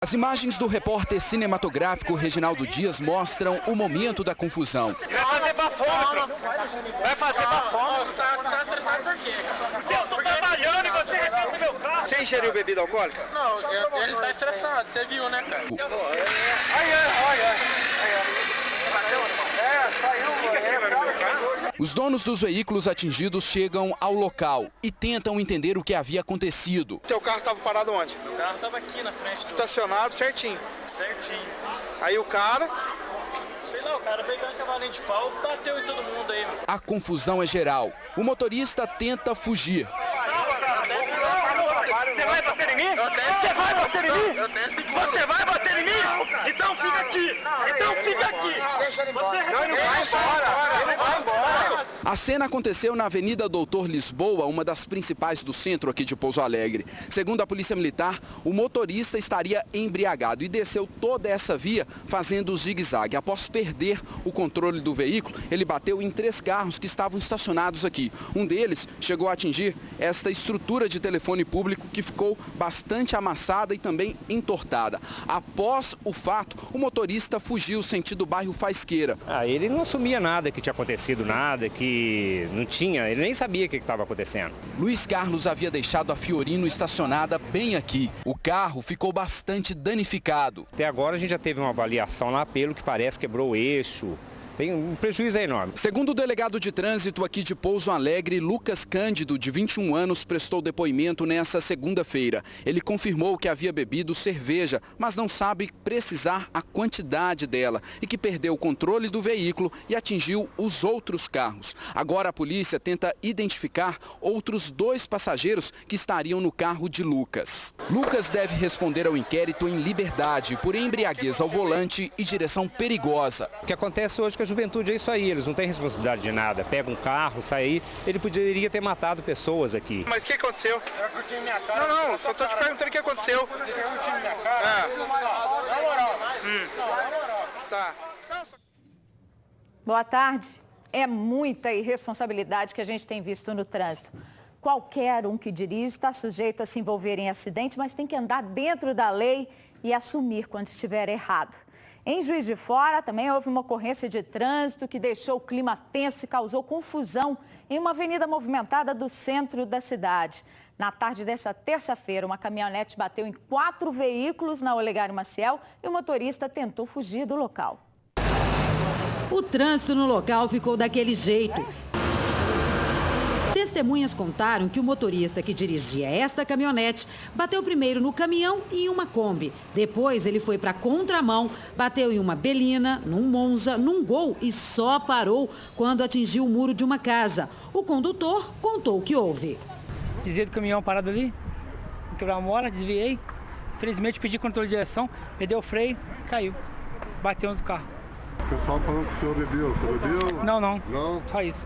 As imagens do repórter cinematográfico Reginaldo Dias mostram o momento da confusão. Vai fazer bafômetro. Vai fazer bafômetro. Você tá estressado por quê? Porque eu tô trabalhando e você reclama do meu carro. Você ingeriu bebida alcoólica? Não, ele tá estressado, você viu, né, cara? Os donos dos veículos atingidos chegam ao local e tentam entender o que havia acontecido. Seu carro estava parado onde? O carro tava aqui na frente. Estacionado certinho. Certinho. Aí o cara... Sei lá, o cara pegou um cavalinho de pau, bateu em todo mundo aí. A confusão é geral. O motorista tenta fugir. Você vai bater em mim? Você vai bater em mim? Você vai bater em mim? Então fica aqui. Então fica aqui. Deixa ele embora. Ele vai embora. A cena aconteceu na Avenida Doutor Lisboa, uma das principais do centro aqui de Pouso Alegre. Segundo a Polícia Militar, o motorista estaria embriagado e desceu toda essa via fazendo zigue-zague. Após perder o controle do veículo, ele bateu em 3 carros que estavam estacionados aqui. Um deles chegou a atingir esta estrutura de telefone público que ficou bastante amassada e também entortada. Após o fato, o motorista fugiu sentido bairro Faisqueira. Ele não assumia nada, que tinha acontecido nada, que não tinha, ele nem sabia o que estava acontecendo. Luiz Carlos havia deixado a Fiorino estacionada bem aqui. O carro ficou bastante danificado. Até agora a gente já teve uma avaliação lá, pelo que parece quebrou o eixo. Tem um prejuízo enorme. Segundo o delegado de trânsito aqui de Pouso Alegre, Lucas Cândido, de 21 anos, prestou depoimento nessa segunda-feira. Ele confirmou que havia bebido cerveja, mas não sabe precisar a quantidade dela e que perdeu o controle do veículo e atingiu os outros carros. Agora a polícia tenta identificar outros 2 passageiros que estariam no carro de Lucas. Lucas deve responder ao inquérito em liberdade por embriaguez ao volante e direção perigosa. O que acontece hoje com a juventude é isso aí, eles não têm responsabilidade de nada. Pega um carro, sai aí, ele poderia ter matado pessoas aqui. Mas o que aconteceu? Eu curti minha cara. Não, só tô te perguntando o que aconteceu. Eu curti minha cara. Na moral. Tá. Boa tarde. É muita irresponsabilidade que a gente tem visto no trânsito. Qualquer um que dirige está sujeito a se envolver em acidente, mas tem que andar dentro da lei e assumir quando estiver errado. Em Juiz de Fora, também houve uma ocorrência de trânsito que deixou o clima tenso e causou confusão em uma avenida movimentada do centro da cidade. Na tarde dessa terça-feira, uma caminhonete bateu em 4 veículos na Olegário Maciel e o motorista tentou fugir do local. O trânsito no local ficou daquele jeito. Testemunhas contaram que o motorista que dirigia esta caminhonete bateu primeiro no caminhão e em uma Kombi. Depois ele foi para a contramão, bateu em uma Belina, num Monza, num Gol e só parou quando atingiu o muro de uma casa. O condutor contou o que houve. Desviei do caminhão parado ali, quebrar uma mola, desviei. Infelizmente pedi controle de direção, perdeu o freio, caiu. Bateu no carro. O pessoal falando que o senhor bebeu. O senhor bebeu? Não. Não? Só isso.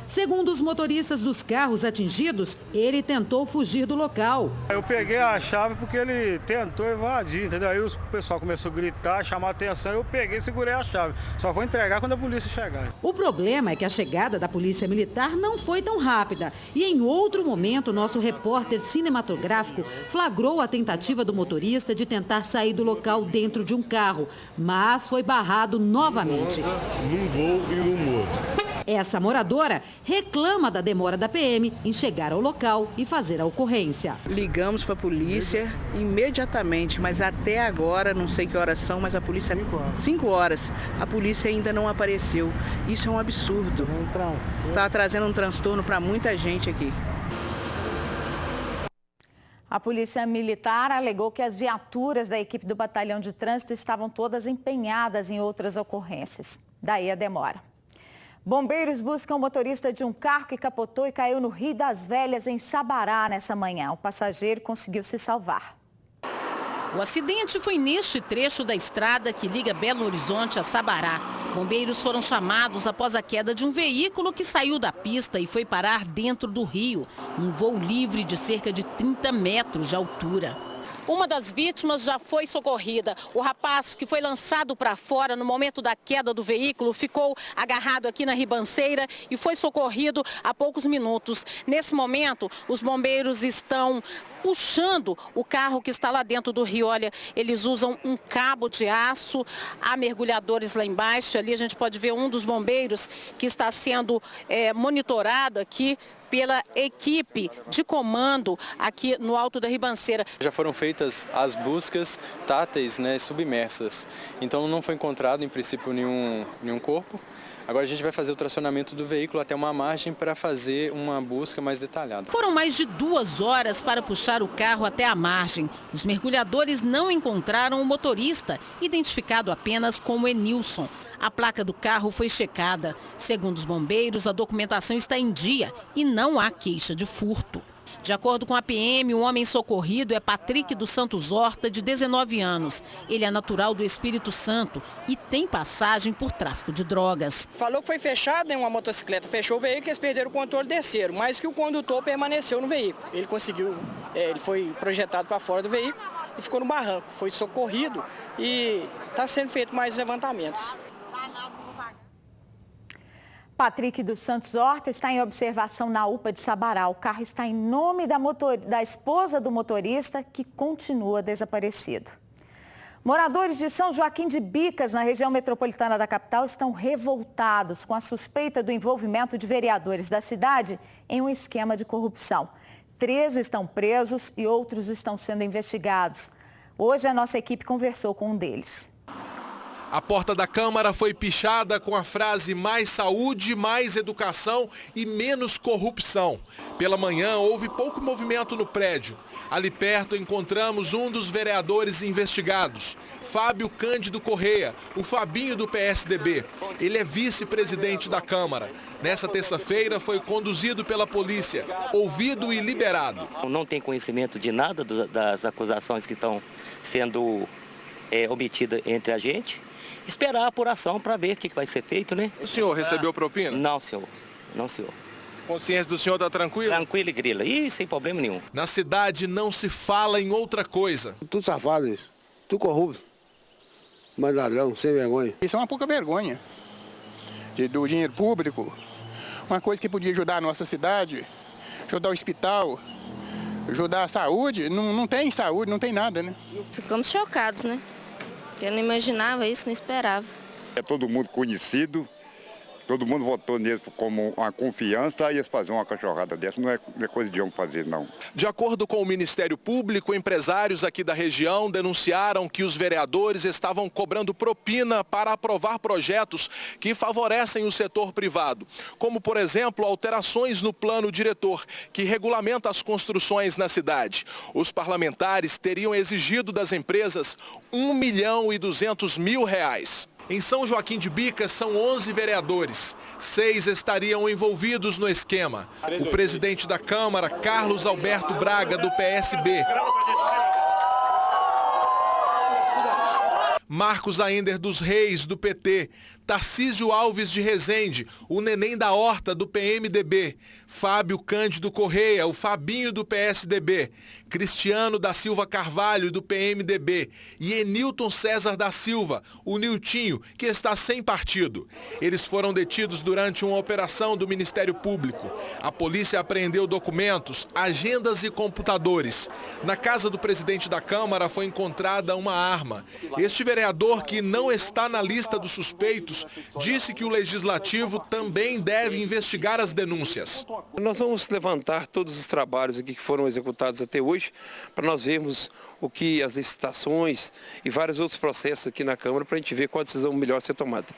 Segundo os motoristas dos carros atingidos, ele tentou fugir do local. Eu peguei a chave porque ele tentou invadir, entendeu? Aí o pessoal começou a gritar, chamar a atenção, eu peguei e segurei a chave. Só vou entregar quando a polícia chegar. O problema é que a chegada da Polícia Militar não foi tão rápida. E em outro momento, nosso repórter cinematográfico flagrou a tentativa do motorista de tentar sair do local dentro de um carro, mas foi barrado novamente. Num Gol e num outro. Essa moradora reclama da demora da PM em chegar ao local e fazer a ocorrência. Ligamos para a polícia imediatamente, mas até agora, não sei que horas são, mas a polícia... 5 horas. A polícia ainda não apareceu. Isso é um absurdo. Está trazendo um transtorno para muita gente aqui. A Polícia Militar alegou que as viaturas da equipe do Batalhão de Trânsito estavam todas empenhadas em outras ocorrências. Daí a demora. Bombeiros buscam o motorista de um carro que capotou e caiu no Rio das Velhas, em Sabará, nessa manhã. O passageiro conseguiu se salvar. O acidente foi neste trecho da estrada que liga Belo Horizonte a Sabará. Bombeiros foram chamados após a queda de um veículo que saiu da pista e foi parar dentro do rio. Um voo livre de cerca de 30 metros de altura. Uma das vítimas já foi socorrida. O rapaz que foi lançado para fora no momento da queda do veículo ficou agarrado aqui na ribanceira e foi socorrido há poucos minutos. Nesse momento, os bombeiros estão puxando o carro que está lá dentro do rio. Olha, eles usam um cabo de aço, há mergulhadores lá embaixo. Ali a gente pode ver um dos bombeiros que está sendo monitorado aqui pela equipe de comando aqui no alto da ribanceira. Já foram feitas as buscas táteis, né, submersas. Então não foi encontrado em princípio nenhum corpo. Agora a gente vai fazer o tracionamento do veículo até uma margem para fazer uma busca mais detalhada. Foram mais de 2 horas para puxar o carro até a margem. Os mergulhadores não encontraram o motorista, identificado apenas como Enilson. A placa do carro foi checada. Segundo os bombeiros, a documentação está em dia e não há queixa de furto. De acordo com a PM, o homem socorrido é Patrick dos Santos Horta, de 19 anos. Ele é natural do Espírito Santo e tem passagem por tráfico de drogas. Falou que foi fechado em uma motocicleta, fechou o veículo, eles perderam o controle e desceram, mas que o condutor permaneceu no veículo. Ele conseguiu, ele foi projetado para fora do veículo e ficou no barranco. Foi socorrido e está sendo feito mais levantamentos. Patrick dos Santos Horta está em observação na UPA de Sabará. O carro está em nome da esposa do motorista, que continua desaparecido. Moradores de São Joaquim de Bicas, na região metropolitana da capital, estão revoltados com a suspeita do envolvimento de vereadores da cidade em um esquema de corrupção. 13 estão presos e outros estão sendo investigados. Hoje a nossa equipe conversou com um deles. A porta da Câmara foi pichada com a frase "mais saúde, mais educação e menos corrupção". Pela manhã houve pouco movimento no prédio. Ali perto encontramos um dos vereadores investigados, Fábio Cândido Correia, o Fabinho do PSDB. Ele é vice-presidente da Câmara. Nessa terça-feira foi conduzido pela polícia, ouvido e liberado. Não tem conhecimento de nada das acusações que estão sendo omitidas entre a gente. Esperar a apuração para ver o que vai ser feito, né? O senhor recebeu propina? Não, senhor. Não, senhor. Consciência do senhor está tranquila? Tranquila e grila. E sem problema nenhum. Na cidade não se fala em outra coisa. Tudo safado isso. Tudo corrupto. Mas ladrão, sem vergonha. Isso é uma pouca vergonha do dinheiro público. Uma coisa que podia ajudar a nossa cidade, ajudar o hospital, ajudar a saúde. Não tem saúde, não tem nada, né? Ficamos chocados, né? Eu não imaginava isso, não esperava. É todo mundo conhecido, todo mundo votou nele como uma confiança e eles fazer uma cachorrada dessa não é coisa de homem fazer, não. De acordo com o Ministério Público, empresários aqui da região denunciaram que os vereadores estavam cobrando propina para aprovar projetos que favorecem o setor privado, como, por exemplo, alterações no plano diretor, que regulamenta as construções na cidade. Os parlamentares teriam exigido das empresas R$1.200.000. Em São Joaquim de Bicas são 11 vereadores. 6 estariam envolvidos no esquema. O presidente da Câmara, Carlos Alberto Braga, do PSB. Marcos Aender dos Reis, do PT. Tarcísio Alves de Rezende, o Neném da Horta, do PMDB. Fábio Cândido Correia, o Fabinho, do PSDB. Cristiano da Silva Carvalho, do PMDB. E Enilton César da Silva, o Niltinho, que está sem partido. Eles foram detidos durante uma operação do Ministério Público. A polícia apreendeu documentos, agendas e computadores. Na casa do presidente da Câmara foi encontrada uma arma. Este vereador, que não está na lista dos suspeitos, disse que o Legislativo também deve investigar as denúncias. Nós vamos levantar todos os trabalhos aqui que foram executados até hoje, para nós vermos o que as licitações e vários outros processos aqui na Câmara, para a gente ver qual a decisão melhor a ser tomada.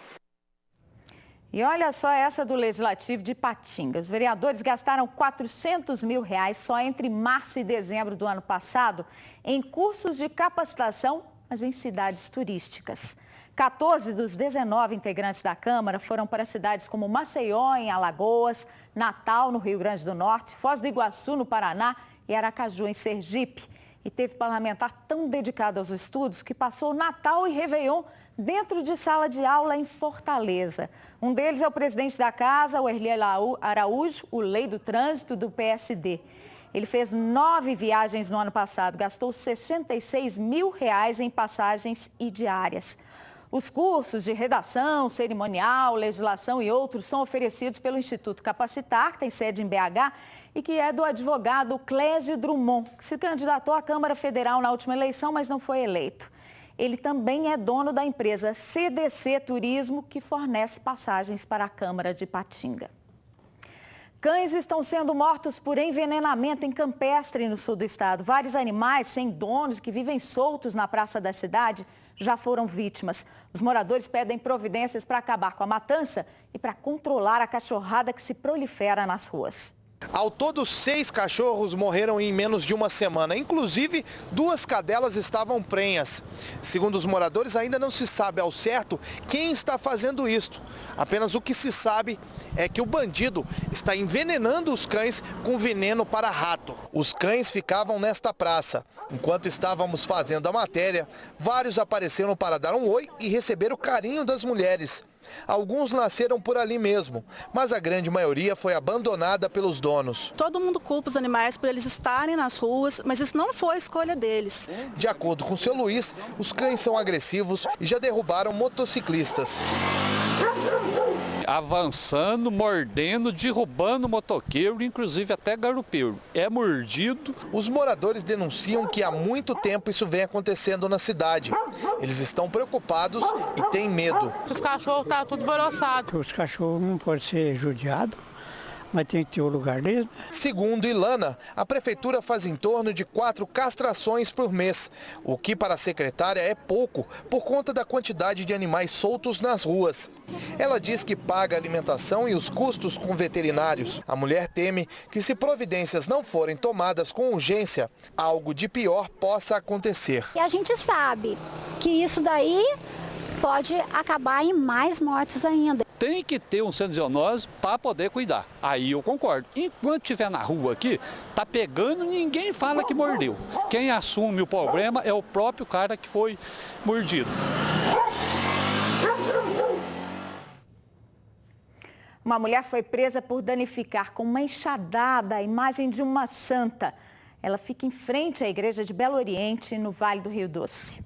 E olha só essa do Legislativo de Patinga. Os vereadores gastaram R$400 mil só entre março e dezembro do ano passado em cursos de capacitação, mas em cidades turísticas. 14 dos 19 integrantes da Câmara foram para cidades como Maceió, em Alagoas, Natal, no Rio Grande do Norte, Foz do Iguaçu, no Paraná, e Aracaju, em Sergipe. E teve parlamentar tão dedicado aos estudos que passou Natal e Réveillon dentro de sala de aula em Fortaleza. Um deles é o presidente da casa, o Erli Araújo, o lei do trânsito do PSD. Ele fez 9 viagens no ano passado, gastou R$66 mil em passagens e diárias. Os cursos de redação, cerimonial, legislação e outros são oferecidos pelo Instituto Capacitar, que tem sede em BH, e que é do advogado Clésio Drummond, que se candidatou à Câmara Federal na última eleição, mas não foi eleito. Ele também é dono da empresa CDC Turismo, que fornece passagens para a Câmara de Ipatinga. Cães estão sendo mortos por envenenamento em Campestre, no sul do estado. Vários animais sem donos que vivem soltos na praça da cidade já foram vítimas. Os moradores pedem providências para acabar com a matança e para controlar a cachorrada que se prolifera nas ruas. Ao todo, 6 cachorros morreram em menos de uma semana. Inclusive, 2 cadelas estavam prenhas. Segundo os moradores, ainda não se sabe ao certo quem está fazendo isto. Apenas o que se sabe é que o bandido está envenenando os cães com veneno para rato. Os cães ficavam nesta praça. Enquanto estávamos fazendo a matéria, vários apareceram para dar um oi e receber o carinho das mulheres. Alguns nasceram por ali mesmo, mas a grande maioria foi abandonada pelos donos. Todo mundo culpa os animais por eles estarem nas ruas, mas isso não foi escolha deles. De acordo com o seu Luiz, os cães são agressivos e já derrubaram motociclistas. Avançando, mordendo, derrubando motoqueiro, inclusive até garupeiro. É mordido. Os moradores denunciam que há muito tempo isso vem acontecendo na cidade. Eles estão preocupados e têm medo. Os cachorros estão tudo balançados. Os cachorros não podem ser judiados, mas tem que ter o lugar deles. Segundo Ilana, a prefeitura faz em torno de 4 castrações por mês, o que para a secretária é pouco, por conta da quantidade de animais soltos nas ruas. Ela diz que paga a alimentação e os custos com veterinários. A mulher teme que, se providências não forem tomadas com urgência, algo de pior possa acontecer. E a gente sabe que isso daí pode acabar em mais mortes ainda. Tem que ter um centro de zoonose para poder cuidar. Aí eu concordo. Enquanto estiver na rua aqui, tá pegando, ninguém fala que mordeu. Quem assume o problema é o próprio cara que foi mordido. Uma mulher foi presa por danificar com uma enxadada a imagem de uma santa. Ela fica em frente à igreja de Belo Oriente, no Vale do Rio Doce.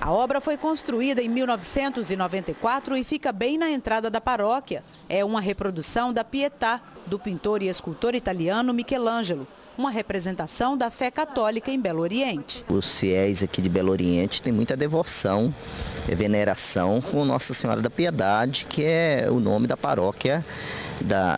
A obra foi construída em 1994 e fica bem na entrada da paróquia. É uma reprodução da Pietà, do pintor e escultor italiano Michelangelo, uma representação da fé católica em Belo Oriente. Os fiéis aqui de Belo Oriente têm muita devoção e veneração com Nossa Senhora da Piedade, que é o nome da paróquia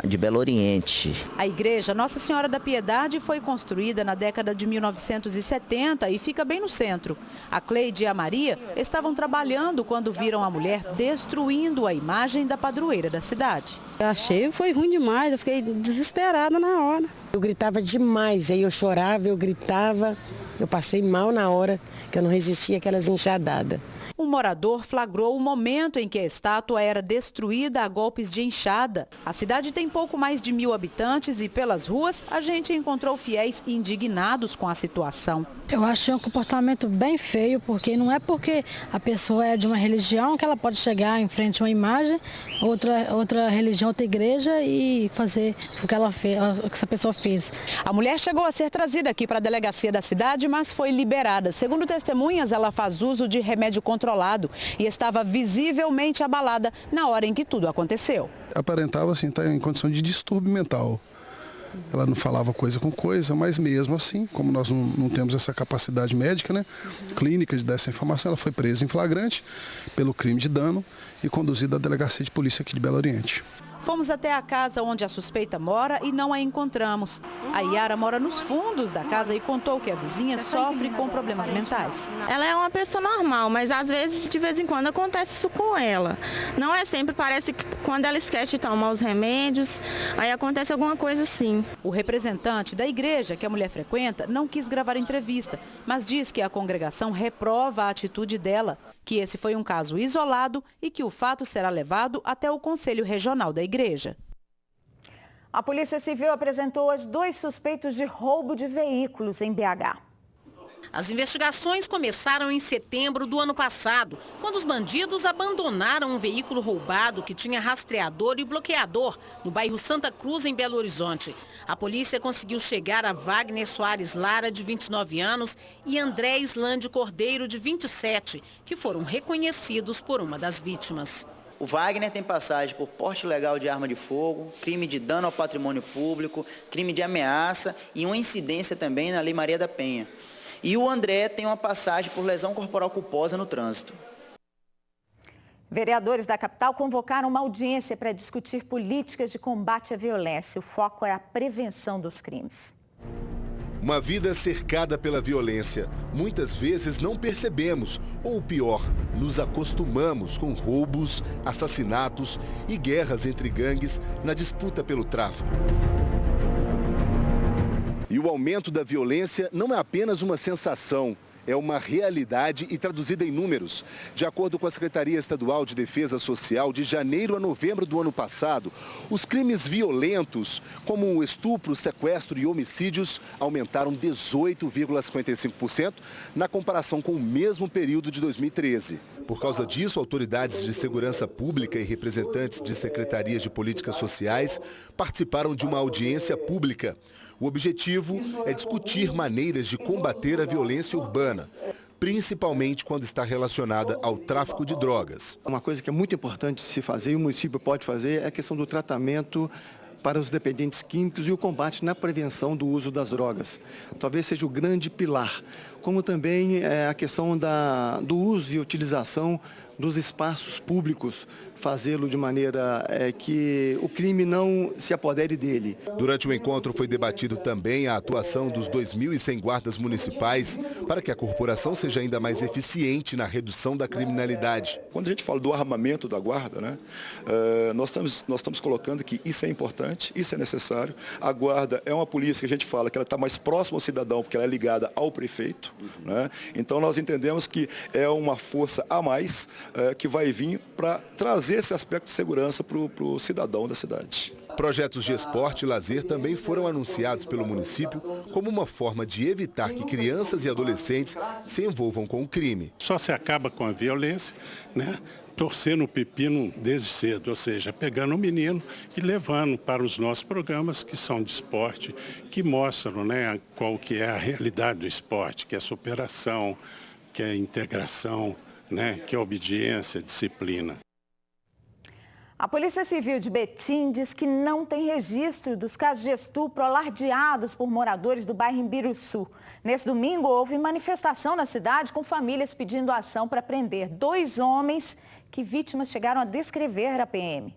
de Belo Oriente. A igreja Nossa Senhora da Piedade foi construída na década de 1970 e fica bem no centro. A Cleide e a Maria estavam trabalhando quando viram a mulher destruindo a imagem da padroeira da cidade. Eu achei, foi ruim demais, eu fiquei desesperada na hora. Eu gritava demais, aí eu chorava, eu gritava, eu passei mal na hora, que eu não resistia àquelas enxadadas. Um morador flagrou o momento em que a estátua era destruída a golpes de enxada. A cidade tem pouco mais de 1000 habitantes e pelas ruas a gente encontrou fiéis indignados com a situação. Eu achei um comportamento bem feio, porque não é porque a pessoa é de uma religião que ela pode chegar em frente a uma imagem, outra religião, outra igreja e fazer o que ela fez, o que essa pessoa fez. A mulher chegou a ser trazida aqui para a delegacia da cidade, mas foi liberada. Segundo testemunhas, ela faz uso de remédio controlado e estava visivelmente abalada na hora em que tudo aconteceu. Aparentava assim, estar em condição de distúrbio mental. Ela não falava coisa com coisa, mas mesmo assim, como nós não temos essa capacidade médica, né, clínica de dar essa informação, ela foi presa em flagrante pelo crime de dano e conduzida à delegacia de polícia aqui de Belo Oriente. Fomos até a casa onde a suspeita mora e não a encontramos. A Yara mora nos fundos da casa e contou que a vizinha sofre com problemas mentais. Ela é uma pessoa normal, mas às vezes, de vez em quando, acontece isso com ela. Não é sempre, parece que quando ela esquece de tomar os remédios, aí acontece alguma coisa assim. O representante da igreja que a mulher frequenta não quis gravar entrevista, mas diz que a congregação reprova a atitude dela, que esse foi um caso isolado e que o fato será levado até o Conselho Regional da Igreja. A Polícia Civil apresentou hoje 2 suspeitos de roubo de veículos em BH. As investigações começaram em setembro do ano passado, quando os bandidos abandonaram um veículo roubado que tinha rastreador e bloqueador no bairro Santa Cruz, em Belo Horizonte. A polícia conseguiu chegar a Wagner Soares Lara, de 29 anos, e André Islande Cordeiro, de 27, que foram reconhecidos por uma das vítimas. O Wagner tem passagem por porte ilegal de arma de fogo, crime de dano ao patrimônio público, crime de ameaça e uma incidência também na Lei Maria da Penha. E o André tem uma passagem por lesão corporal culposa no trânsito. Vereadores da capital convocaram uma audiência para discutir políticas de combate à violência. O foco é a prevenção dos crimes. Uma vida cercada pela violência. Muitas vezes não percebemos, ou pior, nos acostumamos com roubos, assassinatos e guerras entre gangues na disputa pelo tráfico. E o aumento da violência não é apenas uma sensação, é uma realidade e traduzida em números. De acordo com a Secretaria Estadual de Defesa Social, de janeiro a novembro do ano passado, os crimes violentos, como o estupro, sequestro e homicídios, aumentaram 18,55% na comparação com o mesmo período de 2013. Por causa disso, autoridades de segurança pública e representantes de secretarias de políticas sociais participaram de uma audiência pública. O objetivo é discutir maneiras de combater a violência urbana, principalmente quando está relacionada ao tráfico de drogas. Uma coisa que é muito importante se fazer e o município pode fazer é a questão do tratamento para os dependentes químicos e o combate na prevenção do uso das drogas. Talvez seja o grande pilar, como também a questão do uso e utilização dos espaços públicos, fazê-lo de maneira que o crime não se apodere dele. Durante o encontro foi debatido também a atuação dos 2.100 guardas municipais para que a corporação seja ainda mais eficiente na redução da criminalidade. Quando a gente fala do armamento da guarda, né, nós estamos colocando que isso é importante, isso é necessário. A guarda é uma polícia que a gente fala que ela está mais próxima ao cidadão porque ela é ligada ao prefeito, né? Então nós entendemos que é uma força a mais que vai vir para trazer esse aspecto de segurança para o cidadão da cidade. Projetos de esporte e lazer também foram anunciados pelo município como uma forma de evitar que crianças e adolescentes se envolvam com o crime. Só se acaba com a violência, né? Torcendo o pepino desde cedo, ou seja, pegando o menino e levando para os nossos programas que são de esporte, que mostram, né, qual que é a realidade do esporte, que é superação, que é integração, né, que é obediência, disciplina. A Polícia Civil de Betim diz que não tem registro dos casos de estupro alardeados por moradores do bairro Imbiruçu. Nesse domingo, houve manifestação na cidade com famílias pedindo ação para prender 2 homens que vítimas chegaram a descrever à PM.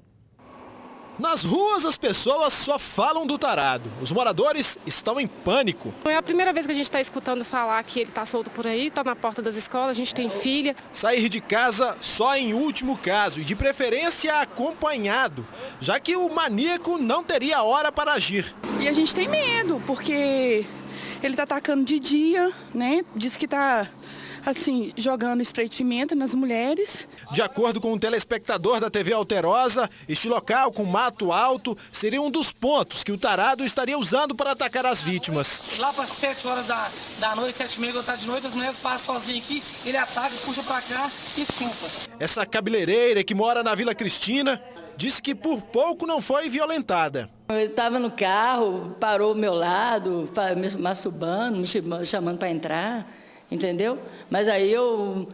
Nas ruas, as pessoas só falam do tarado. Os moradores estão em pânico. Não é a primeira vez que a gente está escutando falar que ele está solto por aí, está na porta das escolas, a gente tem filha. Sair de casa só em último caso e de preferência acompanhado, já que o maníaco não teria hora para agir. E a gente tem medo, porque ele está atacando de dia, né? Diz que está assim, jogando spray de pimenta nas mulheres. De acordo com um telespectador da TV Alterosa, este local com mato alto seria um dos pontos que o tarado estaria usando para atacar as vítimas. Lá para 7 horas da noite, 7h30 da tarde de noite, as mulheres passam sozinhas aqui, ele ataca, puxa para cá e chupa. Essa cabeleireira que mora na Vila Cristina disse que por pouco não foi violentada. Eu estava no carro, parou ao meu lado, me masturbando, me chamando para entrar. Entendeu? Mas aí eu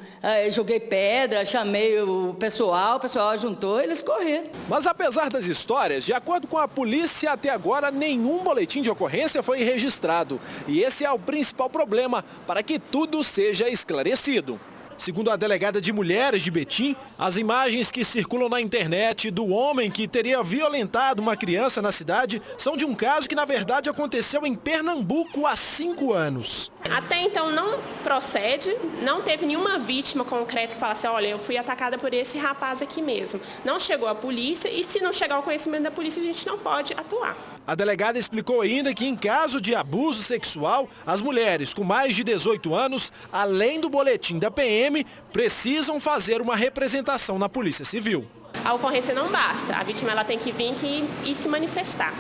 joguei pedra, chamei o pessoal juntou, eles correram. Mas apesar das histórias, de acordo com a polícia, até agora nenhum boletim de ocorrência foi registrado. E esse é o principal problema para que tudo seja esclarecido. Segundo a delegada de mulheres de Betim, as imagens que circulam na internet do homem que teria violentado uma criança na cidade são de um caso que, na verdade, aconteceu em Pernambuco há 5 anos. Até então não procede, não teve nenhuma vítima concreta que falasse, olha, eu fui atacada por esse rapaz aqui mesmo. Não chegou a polícia e se não chegar ao conhecimento da polícia, a gente não pode atuar. A delegada explicou ainda que, em caso de abuso sexual, as mulheres com mais de 18 anos, além do boletim da PM, precisam fazer uma representação na Polícia Civil. A ocorrência não basta, a vítima ela tem que vir e se manifestar.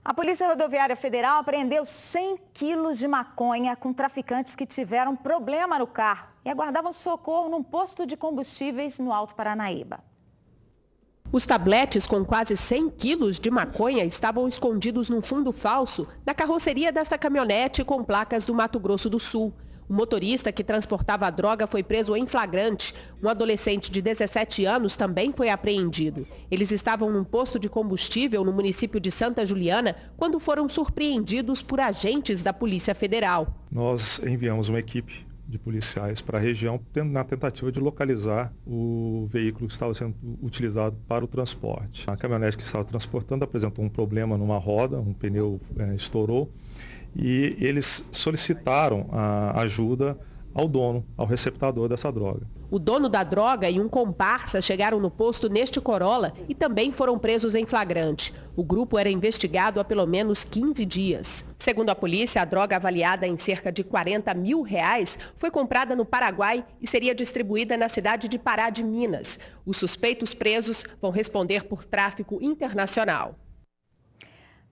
A Polícia Rodoviária Federal apreendeu 100 quilos de maconha com traficantes que tiveram problema no carro e aguardavam socorro num posto de combustíveis no Alto Paranaíba. Os tabletes com quase 100 quilos de maconha estavam escondidos num fundo falso na carroceria desta caminhonete com placas do Mato Grosso do Sul. O motorista que transportava a droga foi preso em flagrante. Um adolescente de 17 anos também foi apreendido. Eles estavam num posto de combustível no município de Santa Juliana quando foram surpreendidos por agentes da Polícia Federal. Nós enviamos uma equipe de policiais para a região na tentativa de localizar o veículo que estava sendo utilizado para o transporte. A caminhonete que estava transportando apresentou um problema numa roda, um pneu estourou. E eles solicitaram a ajuda ao dono, ao receptador dessa droga. O dono da droga e um comparsa chegaram no posto neste Corolla e também foram presos em flagrante. O grupo era investigado há pelo menos 15 dias. Segundo a polícia, a droga avaliada em cerca de R$40 mil foi comprada no Paraguai e seria distribuída na cidade de Pará de Minas. Os suspeitos presos vão responder por tráfico internacional.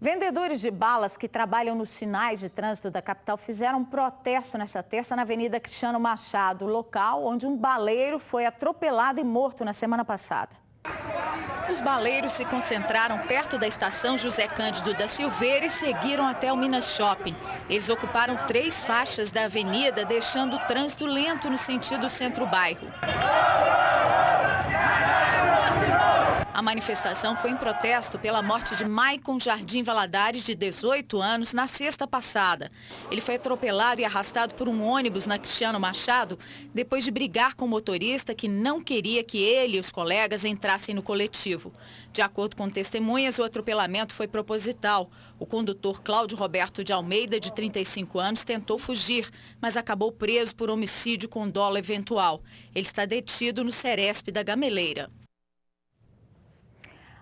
Vendedores de balas que trabalham nos sinais de trânsito da capital fizeram um protesto nesta terça na Avenida Cristiano Machado, local onde um baleiro foi atropelado e morto na semana passada. Os baleiros se concentraram perto da estação José Cândido da Silveira e seguiram até o Minas Shopping. Eles ocuparam 3 faixas da avenida, deixando o trânsito lento no sentido centro-bairro. A manifestação foi em protesto pela morte de Maicon Jardim Valadares, de 18 anos, na sexta passada. Ele foi atropelado e arrastado por um ônibus na Cristiano Machado depois de brigar com o motorista que não queria que ele e os colegas entrassem no coletivo. De acordo com testemunhas, o atropelamento foi proposital. O condutor Cláudio Roberto de Almeida, de 35 anos, tentou fugir, mas acabou preso por homicídio com dolo eventual. Ele está detido no Ceresp da Gameleira.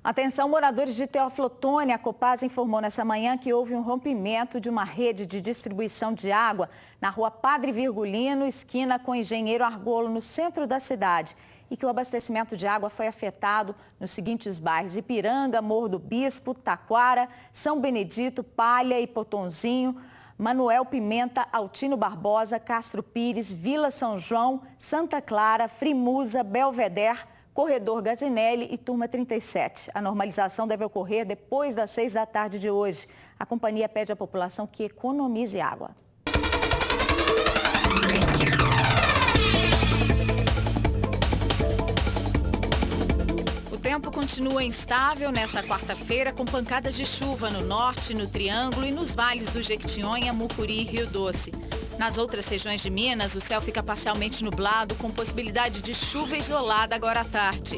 Atenção, moradores de Teófilo Otoni, a Copasa informou nessa manhã que houve um rompimento de uma rede de distribuição de água na rua Padre Virgulino, esquina com Engenheiro Argolo, no centro da cidade, e que o abastecimento de água foi afetado nos seguintes bairros: Ipiranga, Morro do Bispo, Taquara, São Benedito, Palha e Potonzinho, Manuel Pimenta, Altino Barbosa, Castro Pires, Vila São João, Santa Clara, Frimusa, Belvedere, Corredor Gazinelli e Turma 37. A normalização deve ocorrer depois das 6 da tarde de hoje. A companhia pede à população que economize água. O tempo continua instável nesta quarta-feira, com pancadas de chuva no norte, no Triângulo e nos vales do Jequitinhonha, Mucuri e Rio Doce. Nas outras regiões de Minas, o céu fica parcialmente nublado, com possibilidade de chuva isolada agora à tarde.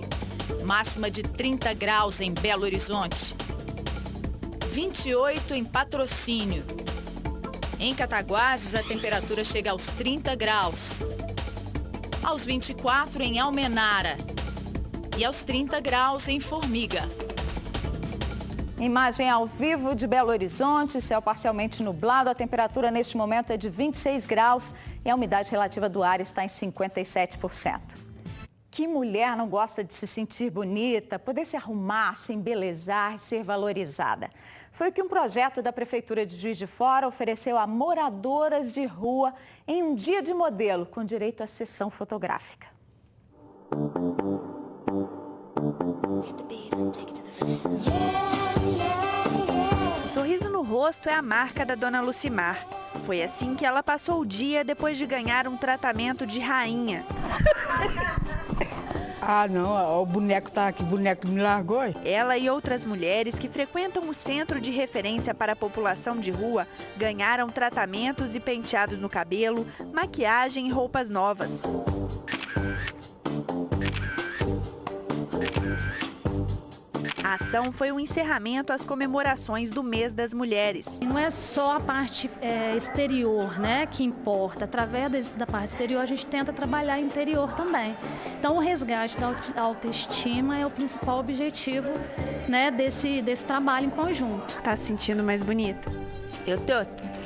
Máxima de 30 graus em Belo Horizonte. 28 em Patrocínio. Em Cataguases, a temperatura chega aos 30 graus. Aos 24 em Almenara. E aos 30 graus em Formiga. Imagem ao vivo de Belo Horizonte, céu parcialmente nublado, a temperatura neste momento é de 26 graus e a umidade relativa do ar está em 57%. Que mulher não gosta de se sentir bonita, poder se arrumar, se embelezar e ser valorizada? Foi o que um projeto da Prefeitura de Juiz de Fora ofereceu a moradoras de rua em um dia de modelo, com direito à sessão fotográfica. O sorriso no rosto é a marca da dona Lucimar. Foi assim que ela passou o dia depois de ganhar um tratamento de rainha. Ah, não, o boneco tá aqui, o boneco me largou. Ela e outras mulheres que frequentam o centro de referência para a população de rua ganharam tratamentos e penteados no cabelo, maquiagem e roupas novas. A ação foi o encerramento às comemorações do Mês das Mulheres. Não é só a parte exterior, né, que importa. Através da parte exterior, a gente tenta trabalhar interior também. Então, o resgate da autoestima é o principal objetivo, né, desse trabalho em conjunto. Tá se sentindo mais bonita? Eu tô.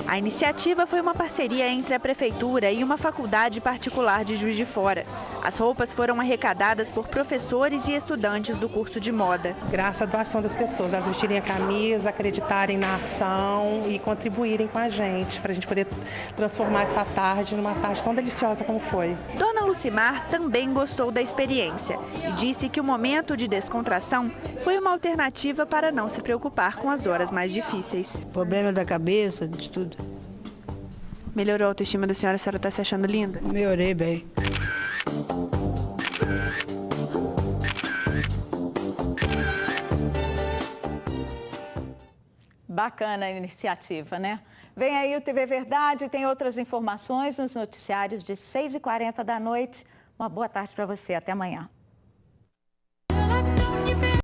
A iniciativa foi uma parceria entre a Prefeitura e uma faculdade particular de Juiz de Fora. As roupas foram arrecadadas por professores e estudantes do curso de moda. Graças à doação das pessoas, elas vestirem a camisa, acreditarem na ação e contribuírem com a gente, para a gente poder transformar essa tarde numa tarde tão deliciosa como foi. Dona Lucimar também gostou da experiência e disse que o momento de descontração foi uma alternativa para não se preocupar com as horas mais difíceis. Problema da cabeça, de tudo. Melhorou a autoestima da senhora? A senhora está se achando linda? Melhorei bem. Bacana a iniciativa, né? Vem aí o TV Verdade, tem outras informações nos noticiários de 6h40 da noite. Uma boa tarde para você, até amanhã.